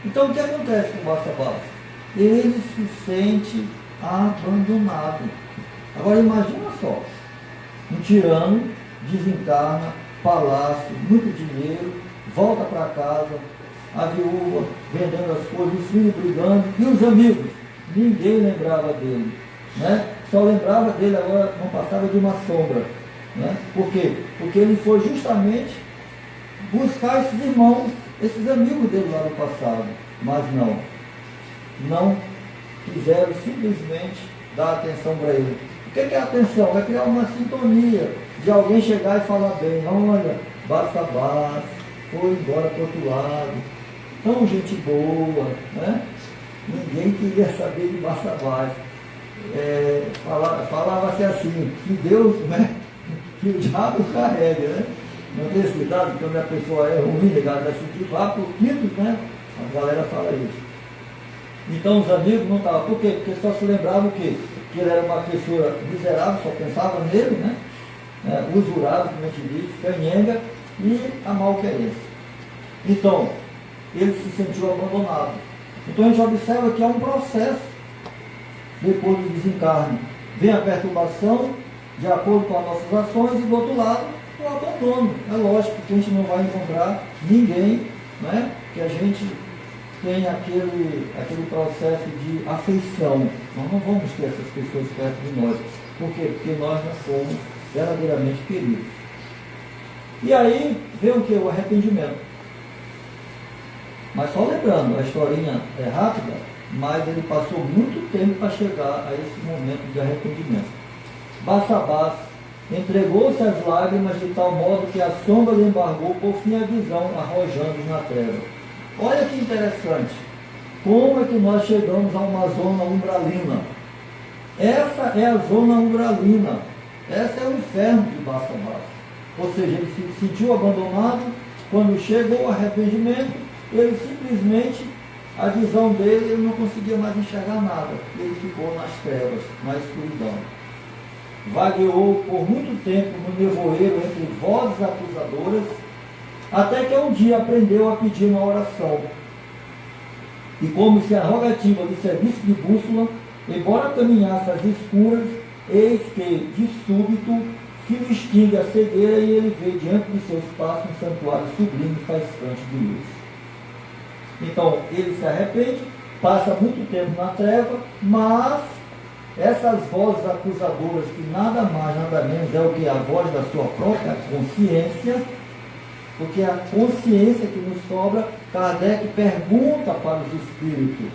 Então o que acontece com Barsabás? Ele se sente abandonado. Agora imagina só, um tirano desencarna, palácio, muito dinheiro, volta para casa, a viúva vendendo as coisas, os filhos brigando, e os amigos? Ninguém lembrava dele. Né? Só lembrava dele agora, não passava de uma sombra. Né? Por quê? Porque ele foi justamente buscar esses irmãos, esses amigos dele lá no passado. Mas não quiseram simplesmente dar atenção para ele. O que é atenção? É criar uma sintonia de alguém chegar e falar bem: olha, Barsabás foi embora para o outro lado, tão gente boa, né? Ninguém queria saber de Barsabás. Falava-se assim, que Deus, né, que o diabo carrega, né? Não tem esse cuidado, quando a pessoa é ruim, ligada a sentir, vá por quintos, né? A galera fala isso. Então os amigos não estavam. Por quê? Porque só se lembravam o quê? Que ele era uma pessoa miserável, só pensava nele, né? Usurado, como a gente diz, canhenga, e a malquerência. Então, ele se sentiu abandonado. Então a gente observa que há um processo depois do desencarne. Vem a perturbação de acordo com as nossas ações e do outro lado o abandono. É lógico que a gente não vai encontrar ninguém, né, que a gente tem aquele processo de afeição. Nós não vamos ter essas pessoas perto de nós. Por quê? Porque nós não somos verdadeiramente queridos. E aí vem o que? O arrependimento. Mas só lembrando, a historinha é rápida, mas ele passou muito tempo para chegar a esse momento de arrependimento. Barsabás entregou-se às lágrimas de tal modo que a sombra lhe embargou, por fim a visão, arrojando na treva. Olha que interessante, como é que nós chegamos a uma zona umbralina. Essa é a zona umbralina, essa é o inferno de Barsabás. Ou seja, ele se sentiu abandonado, quando chegou o arrependimento, ele simplesmente, a visão dele, ele não conseguia mais enxergar nada. Ele ficou nas trevas, na escuridão. Vagueou por muito tempo no nevoeiro entre vozes acusadoras, até que um dia aprendeu a pedir uma oração. E como se a rogativa lhe serviço de bússola, embora caminhasse às escuras, eis que, de súbito, se lhe extingue a cegueira e ele vê diante de seu espaço um santuário sublime e faiscante de luz. Então, ele se arrepende, passa muito tempo na treva, mas essas vozes acusadoras, que nada mais, nada menos é o que a voz da sua própria consciência, Porque a consciência que nos sobra, Kardec pergunta para os espíritos.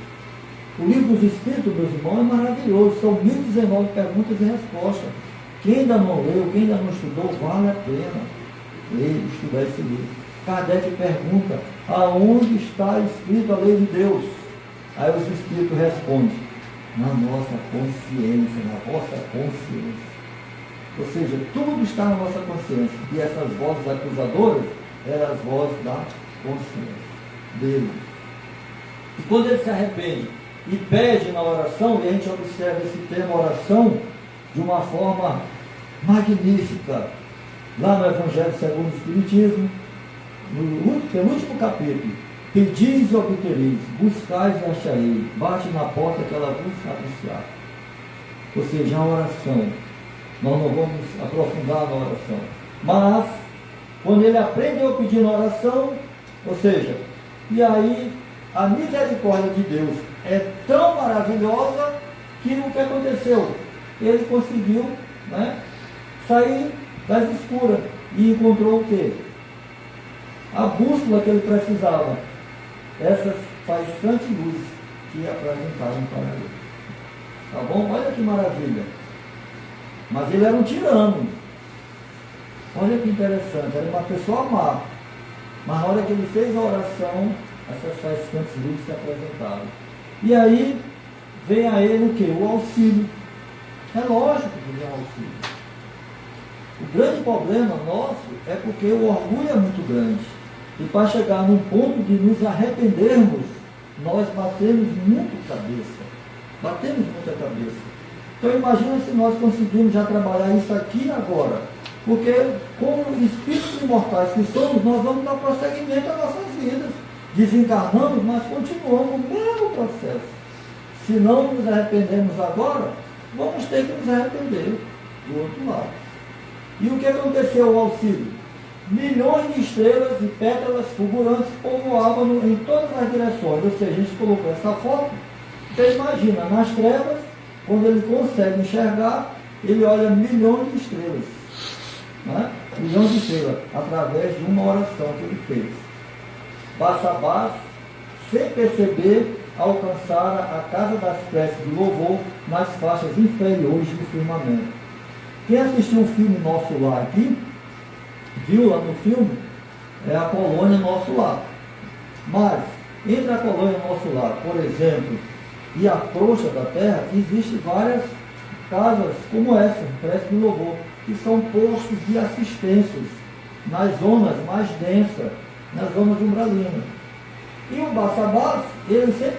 O livro dos Espíritos, meus irmãos, é maravilhoso. São 1019 perguntas e respostas. Quem ainda não leu, quem ainda não estudou, vale a pena ler, estudar esse livro. Kardec pergunta, aonde está escrito a lei de Deus? Aí os Espíritos respondem, na nossa consciência, na vossa consciência. Ou seja, tudo está na nossa consciência. E essas vozes acusadoras eram as vozes da consciência dele. E quando ele se arrepende e pede na oração, e a gente observa esse termo oração de uma forma magnífica, lá no Evangelho segundo o Espiritismo, no penúltimo capítulo, pedis e obtereis, buscais e achareis, bate na porta que ela vos abrirá. Ou seja, a oração, nós não vamos aprofundar na oração, mas quando ele aprendeu a pedir na oração, ou seja, e aí a misericórdia de Deus é tão maravilhosa que o que aconteceu? Ele conseguiu, né, sair das escuras e encontrou o quê? A bússola que ele precisava, essas faiscantes luzes que apresentaram para ele. Tá bom? Olha que maravilha. Mas ele era um tirano. Olha que interessante, era uma pessoa má. Mas na hora que ele fez a oração, essas faiscantes luzes se apresentaram. E aí vem a ele o quê? O auxílio. É lógico que vem o auxílio. O grande problema nosso é porque o orgulho é muito grande. E para chegar num ponto de nos arrependermos, nós batemos muito cabeça. Batemos muita cabeça. Então imagina se nós conseguimos já trabalhar isso aqui agora. Porque como espíritos imortais que somos, nós vamos dar prosseguimento às nossas vidas. Desencarnamos, mas continuamos o mesmo processo. Se não nos arrependemos agora, vamos ter que nos arrepender do outro lado. E o que aconteceu ao auxílio? Milhões de estrelas e pétalas fulgurantes povoavam em todas as direções. Ou seja, a gente colocou essa foto. Você imagina, nas trevas, quando ele consegue enxergar, ele olha milhões de estrelas. Né? Milhões de estrelas, através de uma oração que ele fez. Bassabás, sem perceber, alcançara a casa das preces do louvor nas faixas inferiores do firmamento. Quem assistiu o filme Nosso Lar aqui, viu lá no filme, é a colônia Nosso Lar. Mas, entre a colônia Nosso Lar, por exemplo, e a crosta da terra, existem várias casas como essa, prece do louvor, que são postos de assistências nas zonas mais densas, nas zonas umbralinas. E o Bassabás, ele sem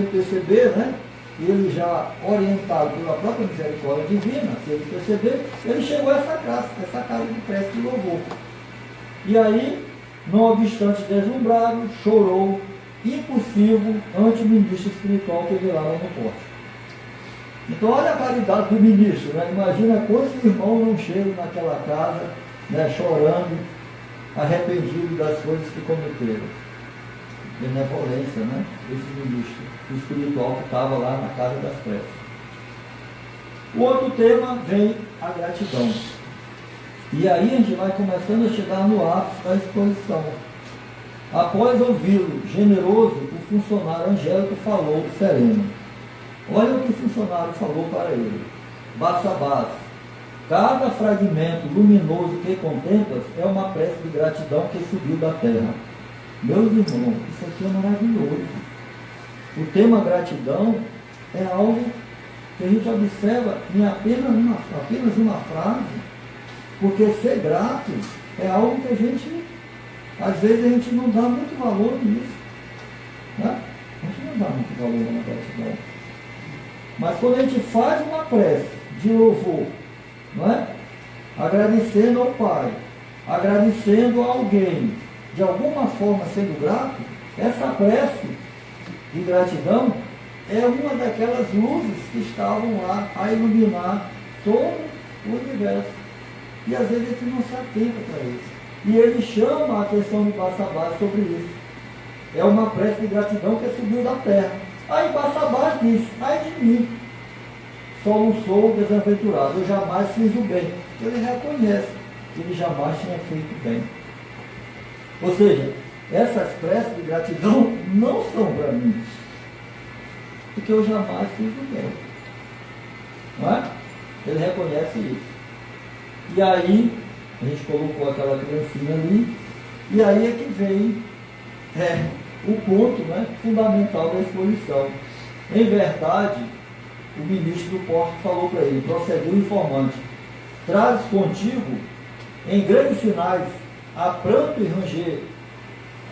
perceber, né? Ele já orientado pela própria misericórdia divina, se ele perceber, ele chegou a essa casa de prece de louvor. E aí, não obstante deslumbrado, chorou, impulsivo, ante o ministro espiritual que veio lá no porte. Então, olha a caridade do ministro, né? Imagina quantos irmãos não chegam naquela casa, né, chorando, arrependidos das coisas que cometeram. Benevolência, né? Esse ministro espiritual que estava lá na casa das preces. O outro tema vem a gratidão. E aí a gente vai começando a chegar no ápice da exposição. Após ouvi-lo generoso, o funcionário angélico falou sereno. Olha o que o funcionário falou para ele. Bassabás, cada fragmento luminoso que contemplas é uma prece de gratidão que subiu da terra. Meus irmãos, isso aqui é maravilhoso. O tema gratidão é algo que a gente observa em apenas uma frase, porque ser grato é algo que a gente, às vezes a gente não dá muito valor nisso. Né? A gente não dá muito valor na gratidão. Mas quando a gente faz uma prece de louvor, não é? Agradecendo ao Pai, agradecendo a alguém, de alguma forma sendo grato, essa prece de gratidão é uma daquelas luzes que estavam lá a iluminar todo o universo. E às vezes a gente não se atenta para isso. E ele chama a atenção do Bassabás sobre isso. É uma prece de gratidão que subiu da terra. Aí Bassabás diz, ai de mim, só não sou desaventurado, eu jamais fiz o bem. Ele reconhece que ele jamais tinha feito bem. Ou seja, essas preces de gratidão não são para mim, porque eu jamais fiz o meu. Não é? Ele reconhece isso. E aí, a gente colocou aquela criancinha ali, e aí é que vem o ponto, né, fundamental da exposição. Em verdade, o ministro do Porto falou para ele, prosseguiu o informante: trazes contigo, em grandes sinais, a pranto e ranger,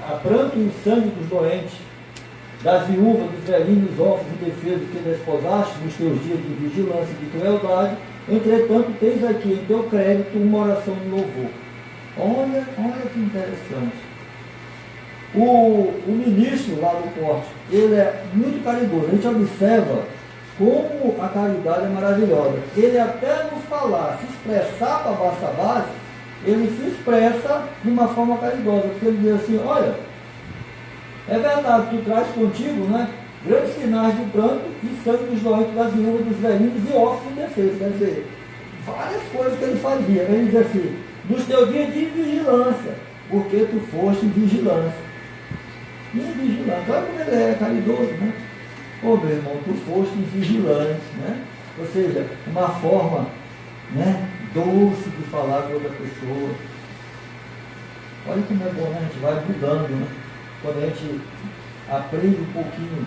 a pranto e o sangue dos doentes, das viúvas, dos velhinhos, órfãos e indefesos que desposaste nos teus dias de vigilância e de crueldade. Entretanto, tens aqui em teu crédito uma oração de louvor. Olha que interessante. O ministro lá do Porto, ele é muito caridoso. A gente observa como a caridade é maravilhosa. Ele até nos falar, se expressar para Barçabás, ele se expressa de uma forma caridosa, porque ele diz assim: olha, é verdade, tu traz contigo, né, grandes sinais de pranto e sangue dos doentes, das viúvas, dos velhinhos e órfãos indefesos. Quer dizer, várias coisas que ele fazia. Ele diz assim: nos teus dias de vigilância, porque tu foste em vigilância. E em vigilância, olha como ele é caridoso, né? Ô meu irmão, tu foste em vigilância, né? Ou seja, uma forma, né, doce de falar com outra pessoa. Olha como é bom, né? A gente vai mudando, né? Quando a gente aprende um pouquinho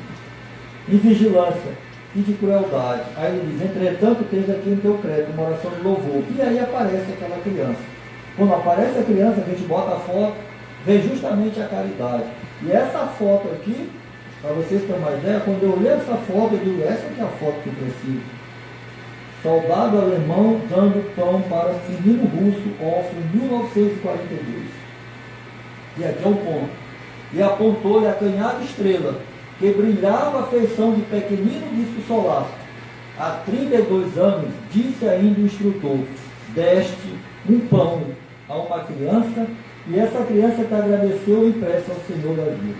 em vigilância e de crueldade. Aí ele diz: entretanto, tens aqui no teu crédito uma oração de louvor. E aí aparece aquela criança. Quando aparece a criança, a gente bota a foto, vê justamente a caridade. E essa foto aqui, para vocês terem uma ideia, quando eu olhei essa foto, eu digo: essa aqui é a foto que eu preciso. Soldado alemão dando pão para menino russo órfão em 1942. E aqui é o ponto. E apontou-lhe a acanhada estrela, que brilhava a feição de pequenino disco solar. Há 32 anos, disse ainda o instrutor: deste um pão a uma criança, e essa criança te agradeceu e presta ao Senhor da vida.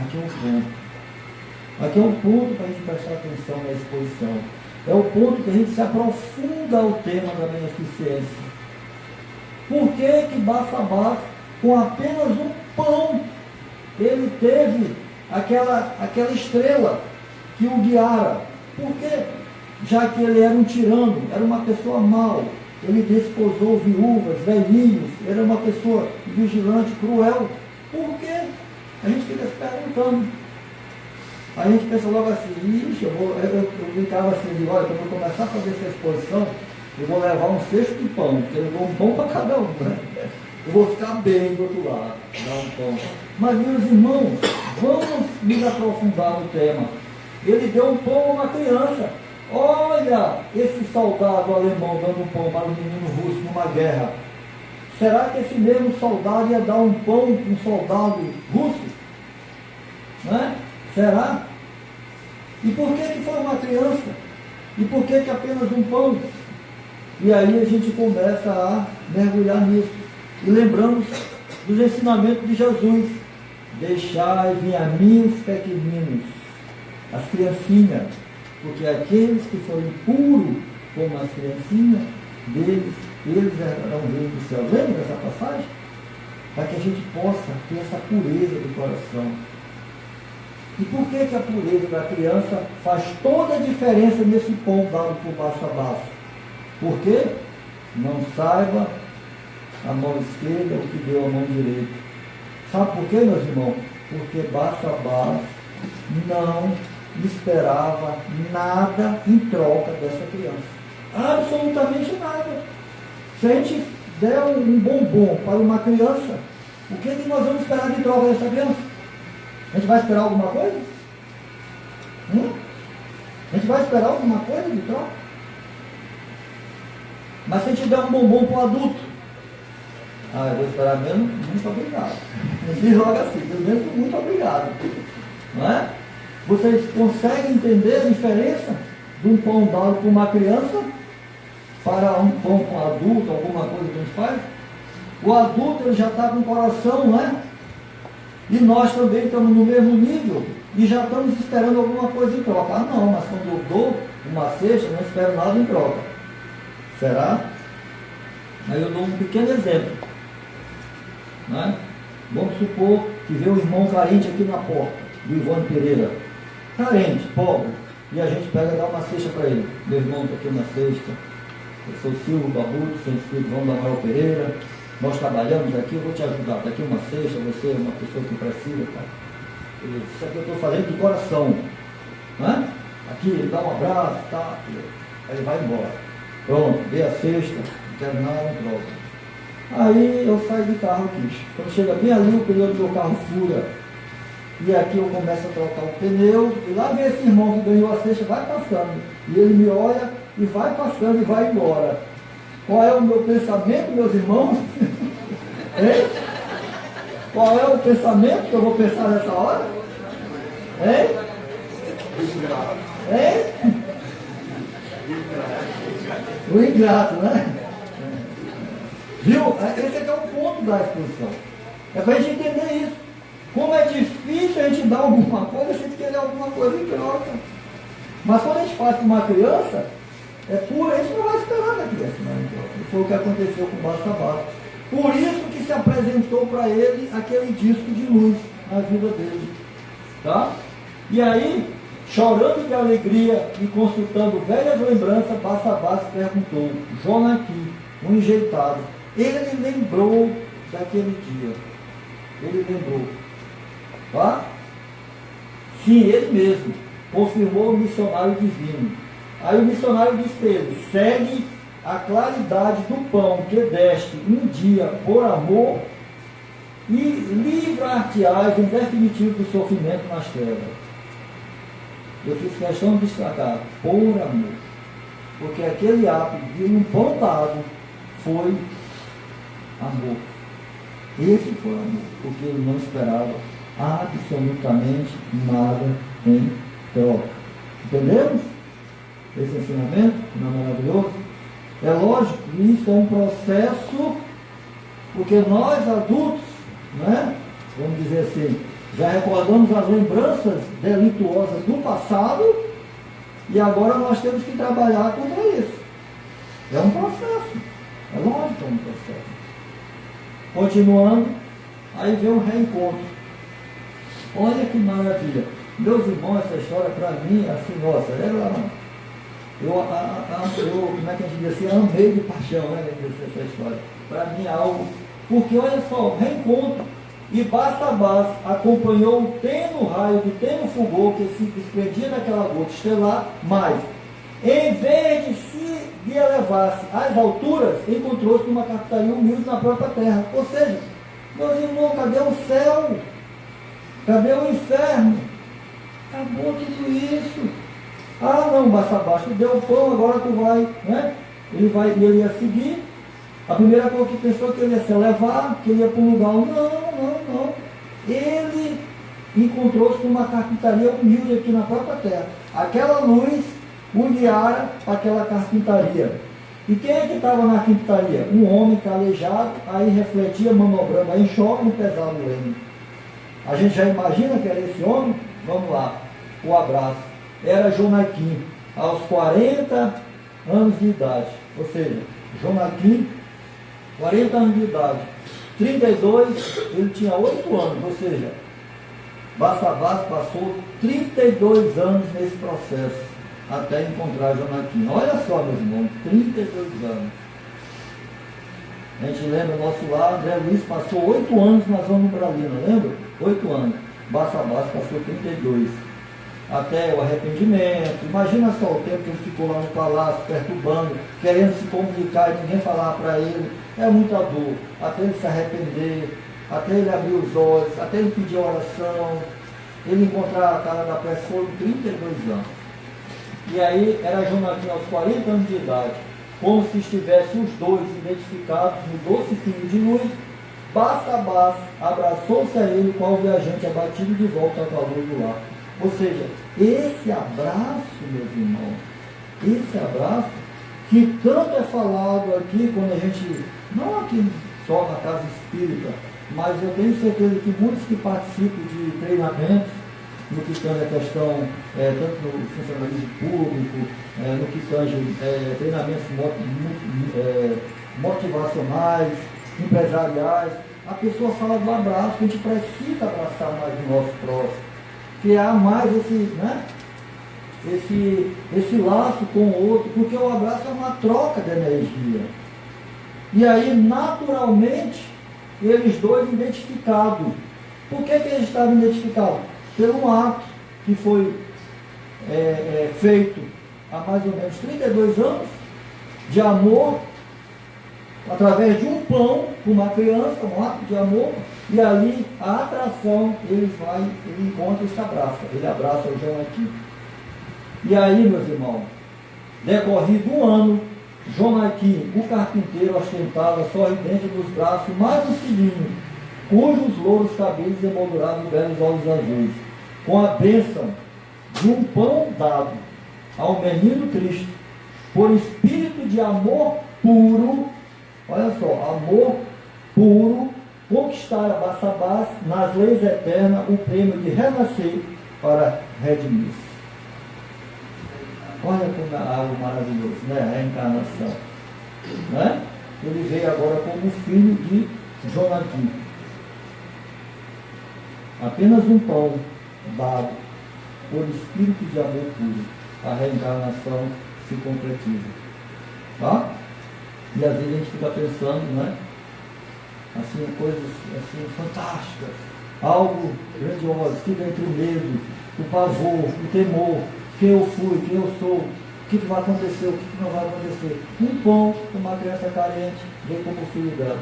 Aqui é um ponto. Aqui é um ponto para a gente prestar atenção na exposição. É o ponto que a gente se aprofunda ao tema da beneficência. Por que Barçabás, com apenas um pão, ele teve aquela estrela que o guiara? Por quê? Já que ele era um tirano, era uma pessoa mau, ele desposou viúvas, velhinhos, era uma pessoa vigilante, cruel. Por quê? A gente fica se perguntando. Aí a gente pensa logo assim: ixi, eu brincava assim, de, olha, quando eu começar a fazer essa exposição, eu vou levar um cesto de pão, porque eu dou um pão para cada um, né? Eu vou ficar bem do outro lado, dar um pão. Mas, meus irmãos, vamos nos aprofundar no tema. Ele deu um pão a uma criança. Olha, esse soldado alemão dando um pão para o menino russo numa guerra. Será que esse mesmo soldado ia dar um pão para um soldado russo? Né? Será? E por que foi uma criança? E por que apenas um pão? E aí a gente começa a mergulhar nisso. E lembramos dos ensinamentos de Jesus: deixai vir a mim os pequeninos, as criancinhas, porque aqueles que forem puros como as criancinhas, eles herdarão o reino do céu. Lembra dessa passagem? Para que a gente possa ter essa pureza do coração. E por que a pureza da criança faz toda a diferença nesse pão dado por Barçabás? Porque não saiba a mão esquerda o que deu a mão direita. Sabe por quê, meus irmãos? Porque Barçabás não esperava nada em troca dessa criança. Absolutamente nada. Se a gente der um bombom para uma criança, o que nós vamos esperar de troca dessa criança? A gente vai esperar alguma coisa? A gente vai esperar alguma coisa de troca? Mas se a gente der um bombom para o adulto, eu vou esperar mesmo, muito obrigado. A gente diz logo assim, pelo menos muito obrigado. Não é? Vocês conseguem entender a diferença de um pão dado por uma criança para um pão com um adulto, alguma coisa que a gente faz? O adulto ele já está com o coração, não é? E nós também estamos no mesmo nível e já estamos esperando alguma coisa em troca. Não, mas quando eu dou uma cesta, eu não espero nada em troca. Será? Aí eu dou um pequeno exemplo. né? Vamos supor que vê um irmão carente aqui na porta, do Ivone Pereira, carente, pobre, e a gente pega e dá uma cesta para ele. Meu irmão está aqui na cesta, eu sou Silvio Babuto, sou inscrito do Amaral Pereira, nós trabalhamos aqui, eu vou te ajudar, está aqui uma cesta, você é uma pessoa que precisa, tá? Isso aqui eu estou fazendo de coração, né? Aqui, ele dá um abraço, tá? Aí ele vai embora. Pronto, dei a cesta, não quero nada, não troca. Aí eu saio de carro aqui. Quando chega bem ali, o pneu do meu carro fura. E aqui eu começo a trocar o pneu. E lá vem esse irmão que ganhou a cesta, vai passando. E ele me olha e vai passando e vai embora. Qual é o meu pensamento, meus irmãos? Hein? Qual é o pensamento que eu vou pensar nessa hora? Hein? Hein? O ingrato, né? Viu? Esse aqui é o ponto da exposição. É para a gente entender isso. Como é difícil a gente dar alguma coisa, a gente querer alguma coisa em troca. Mas quando a gente faz com uma criança, é puro, a gente não vai esperar da criança, não, em troca. E foi o que aconteceu com o Basta Basta. Por isso que se apresentou para ele aquele disco de luz na vida dele. Tá? E aí, chorando de alegria e consultando velhas lembranças, Basta Basta perguntou: Jonaqui, um enjeitado, ele lembrou daquele dia. Ele lembrou. Tá? Sim, ele mesmo. Confirmou o missionário divino. Aí o missionário disse para ele: segue a claridade do pão que deste um dia por amor e livrar-te-ás em definitivo do sofrimento nas trevas. Eu fiz questão de destacar, por amor. Porque aquele ato de um pão dado foi amor. Esse foi amor, porque ele não esperava absolutamente nada em troca. Entendemos? Esse ensinamento não é maravilhoso? É lógico que isso é um processo, porque nós adultos, né, vamos dizer assim, já recordamos as lembranças delituosas do passado e agora nós temos que trabalhar contra isso. É um processo. É lógico que é um processo. Continuando, aí vem o reencontro. Olha que maravilha. Meus irmãos, essa história para mim, assim, nossa, eu, como é que a gente diz assim, amei de paixão, né, essa história. Para mim é algo, porque olha só, reencontro. E Basta Basta acompanhou o tênue raio do tênue fulgor que se desprendia daquela gota estelar, mas, em vez de elevar-se às alturas, encontrou-se numa capitania humilde na própria terra. Ou seja, meus irmãos, cadê o céu? Cadê o inferno? Acabou tudo isso. Ah, não, Basta Basta, tu deu o pão, agora tu vai, né? Ele ia seguir. A primeira coisa que pensou que ele ia se elevar, que ele ia para um lugar. Não. Ele encontrou-se numa carpintaria humilde aqui na própria terra. Aquela luz o guiara para aquela carpintaria. E quem é que estava na carpintaria? Um homem calejado, aí refletia, manobrando a enxofre e pesado leme. A gente já imagina que era esse homem? Vamos lá, o abraço. Era Jonaqui, aos 40 anos de idade. Ou seja, Jonaqui, 40 anos de idade. 32, ele tinha 8 anos, ou seja, Basta Basta passou 32 anos nesse processo, até encontrar Jonaqui. Olha só, meus irmãos, 32 anos. A gente lembra, nosso lar, André Luiz passou 8 anos na Zona Umbralina, lembra? 8 anos. Basta Basta passou 32. Até o arrependimento. Imagina só o tempo que ele ficou lá no palácio, perturbando, querendo se comunicar e ninguém falava para ele. É muita dor. Até ele se arrepender, até ele abrir os olhos, até ele pedir oração, ele encontrar a cara da prece, foram 32 anos. E aí era Jonaqui aos 40 anos de idade, como se estivessem os dois identificados no doce fio de luz. Basta Basta abraçou-se a ele, qual viajante abatido de volta ao calor do lar. Ou seja, esse abraço, meus irmãos, esse abraço, que tanto é falado aqui, quando a gente, não aqui só na casa espírita, mas eu tenho certeza que muitos que participam de treinamentos, no que tange a questão, tanto no funcionalismo público, no que tange treinamentos motivacionais, empresariais, a pessoa fala do abraço, que a gente precisa abraçar mais o nosso próximo, criar mais esse laço com o outro, porque o abraço é uma troca de energia. E aí, naturalmente, eles dois identificados. Por que eles estavam identificados? Pelo ato que foi feito há mais ou menos 32 anos, de amor, através de um pão, com uma criança, um ato de amor, e ali a atração, ele encontra e se abraça. Ele abraça o João aqui. E aí, meus irmãos, decorrido um ano, Jonaquim, o carpinteiro, ostentava sorridente dos braços mais um filhinho, cujos louros cabelos emolduravam belos olhos azuis, com a bênção de um pão dado ao menino Cristo, por espírito de amor puro, olha só, amor puro, conquistara Barsabás nas leis eternas o prêmio de renascer para redimir-se. Olha como é algo maravilhoso, né? A reencarnação. Né? Ele veio agora como filho de Jonaquim. Apenas um pão dado por espírito de amor puro. A reencarnação se concretiza. Tá? E às vezes a gente fica pensando, né? Assim, coisas assim, fantásticas. Algo grandioso, fica entre o medo, o pavor, o temor. Quem eu fui, quem eu sou, o que vai acontecer, o que não vai acontecer. Um pão, uma criança carente, vem como filho dela.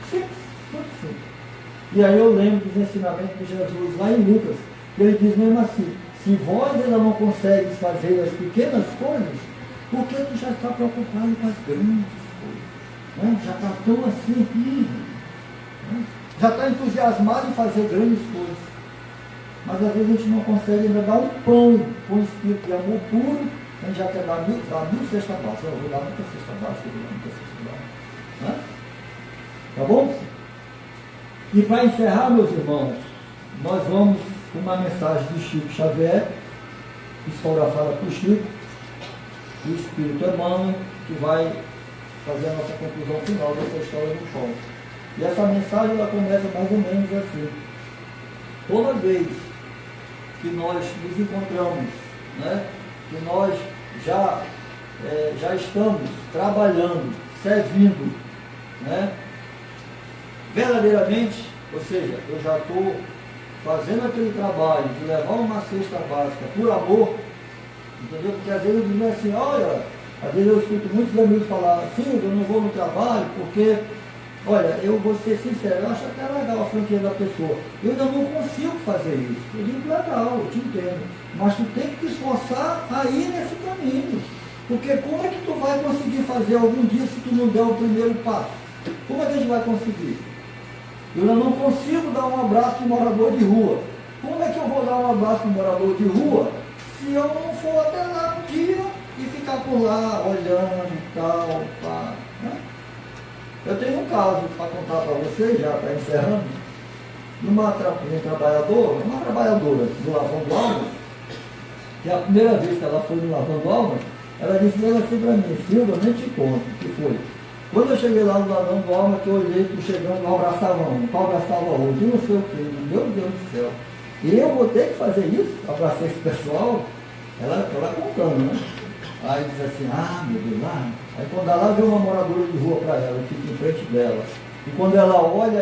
Simples, muito simples. E aí eu lembro dos ensinamentos de Jesus, lá em Lucas, que ele diz mesmo assim, se vós ainda não consegues fazer as pequenas coisas, por que tu já está preocupado com as grandes coisas? Né? Já está tão assim, né? Já está entusiasmado em fazer grandes coisas. Mas às vezes a gente não consegue ainda dar um pão com espírito de amor puro, a gente já quer dar mil cestas básicas. Eu vou dar muita cesta básica, eu vou dar muita cesta básica. Né? Tá bom? E para encerrar, meus irmãos, nós vamos com uma mensagem de Chico Xavier, psicografada por Chico, o Espírito Emmanuel, que vai fazer a nossa conclusão final dessa história do pão. E essa mensagem ela começa mais ou menos assim. Toda vez que nós nos encontramos, né, que nós já estamos trabalhando, servindo, né, verdadeiramente, ou seja, eu já estou fazendo aquele trabalho de levar uma cesta básica por amor, entendeu? Porque às vezes eu digo assim, olha, às vezes eu escuto muitos amigos falar assim, eu não vou no trabalho porque, olha, eu vou ser sincero, eu acho até legal a franquia da pessoa. Eu ainda não consigo fazer isso. Eu digo, legal, eu te entendo. Mas tu tem que te esforçar a ir nesse caminho. Porque como é que tu vai conseguir fazer algum dia se tu não der o primeiro passo? Como é que a gente vai conseguir? Eu ainda não consigo dar um abraço para um morador de rua. Como é que eu vou dar um abraço para um morador de rua se eu não for até lá um dia e ficar por lá olhando e tal, pá, né? Eu tenho um caso para contar para vocês, já para encerrando, uma trabalhadora do Lavando Almas, que a primeira vez que ela foi no Lavando Almas, ela disse assim para mim, Silvia, eu nem te conto o que foi. Quando eu cheguei lá no Lavando Almas, que eu olhei, tu chegando, eu abraçava um, tu abraçava outro, e não sei o que, meu Deus do céu. E eu vou ter que fazer isso, abraçar esse pessoal, ela contando, né? Aí diz assim, meu Deus, Aí quando ela vê uma moradora de rua para ela, fica em frente dela. E quando ela olha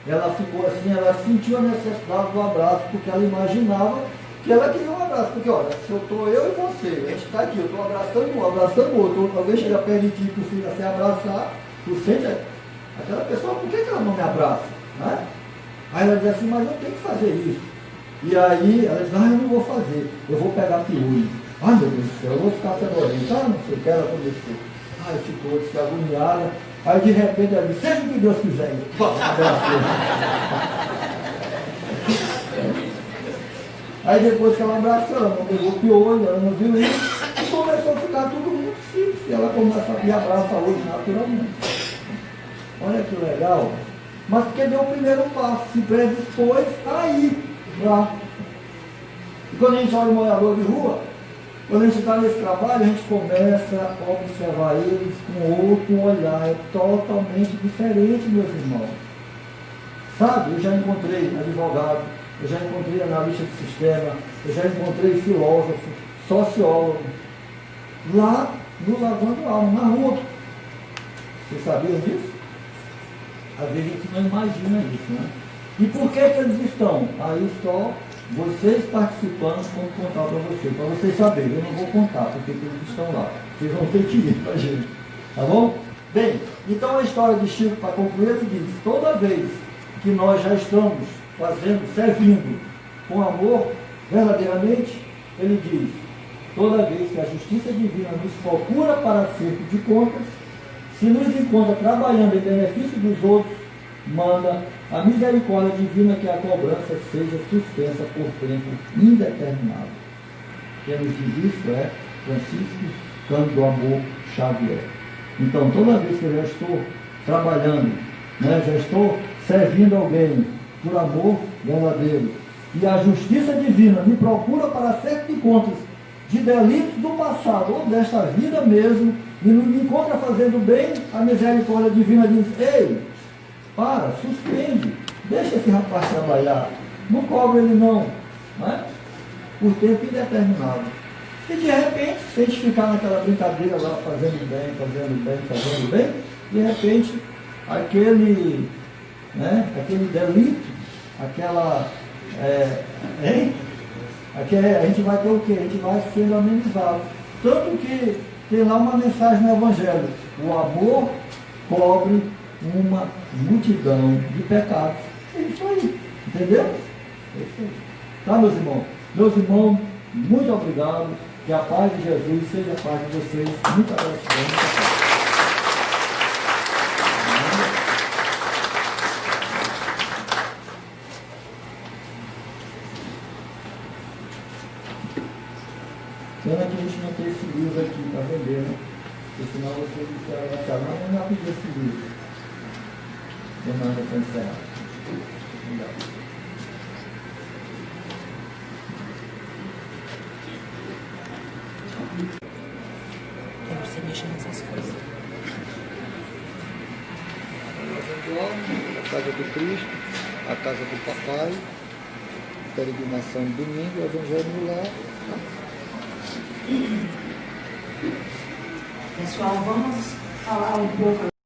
ela ficou assim, ela sentiu a necessidade do abraço, porque ela imaginava que ela queria um abraço. Porque olha, se eu estou eu e você, a gente está aqui, eu estou abraçando um, abraçando o outro, talvez chegue perto de ti, tu fica sem abraçar, tu sente aquela pessoa, por que ela não me abraça? Né? Aí ela diz assim, mas eu tenho que fazer isso. E aí ela diz, eu não vou fazer, eu vou pegar piolho. Meu Deus do céu, eu vou ficar fedorento. Não sei o que ela aconteceu. Ficou, disse, agoniada. Aí de repente ela disse, seja o que Deus quiser. Aí depois que ela abraçou, ela não pegou piolho, ela não viu isso. E começou a ficar tudo muito simples. E ela começa a me abraçar hoje naturalmente. Olha que legal. Mas porque deu o primeiro passo, se predispôs a ir lá. E quando a gente olha o morador de rua, quando a gente está nesse trabalho, a gente começa a observar eles com outro olhar, é totalmente diferente, meus irmãos. Sabe, eu já encontrei advogado, eu já encontrei analista de sistema, eu já encontrei filósofo, sociólogo, lá no Lavando Alma, na rua. Vocês sabiam disso? Às vezes a gente não imagina isso, né? E por que eles estão? Aí só vocês participando vão contar para vocês saberem. Eu não vou contar porque eles estão lá. Vocês vão ter que ir para a gente. Tá bom? Bem, então a história de Chico, para concluir, ele diz, toda vez que nós já estamos servindo com amor, verdadeiramente, ele diz, toda vez que a justiça divina nos procura para acerto de contas, se nos encontra trabalhando em benefício dos outros, manda a misericórdia divina que a cobrança seja suspensa por tempo indeterminado. Quem nos diz isso é Francisco Cândido Amor Xavier. Então, toda vez que eu já estou trabalhando, né, já estou servindo alguém por amor verdadeiro, e a justiça divina me procura para acerto de contas de delitos do passado ou desta vida mesmo, e me encontra fazendo bem, a misericórdia divina diz, ei, para, suspende, deixa esse rapaz trabalhar, não cobra ele não, né? Por tempo indeterminado. E de repente, se a gente ficar naquela brincadeira lá, fazendo bem, de repente, aquele delito, a gente vai ter o quê? A gente vai sendo amenizado. Tanto que tem lá uma mensagem no Evangelho, o amor cobre uma multidão de pecados. É isso aí, entendeu? É isso aí. Tá, meus irmãos? Meus irmãos, muito obrigado. Que a paz de Jesus seja a paz de vocês. Muita gratidão. Pena que a gente não tem esse livro aqui para vender, né? Porque senão vocês disseram essa não, eu não pedi esse livro. Demanda para encerrar. Obrigado. Você mexe nessas coisas. A casa do Cristo, a casa do Papai, peregrinação de domingo, Evangelho no lar. Pessoal, vamos falar um pouco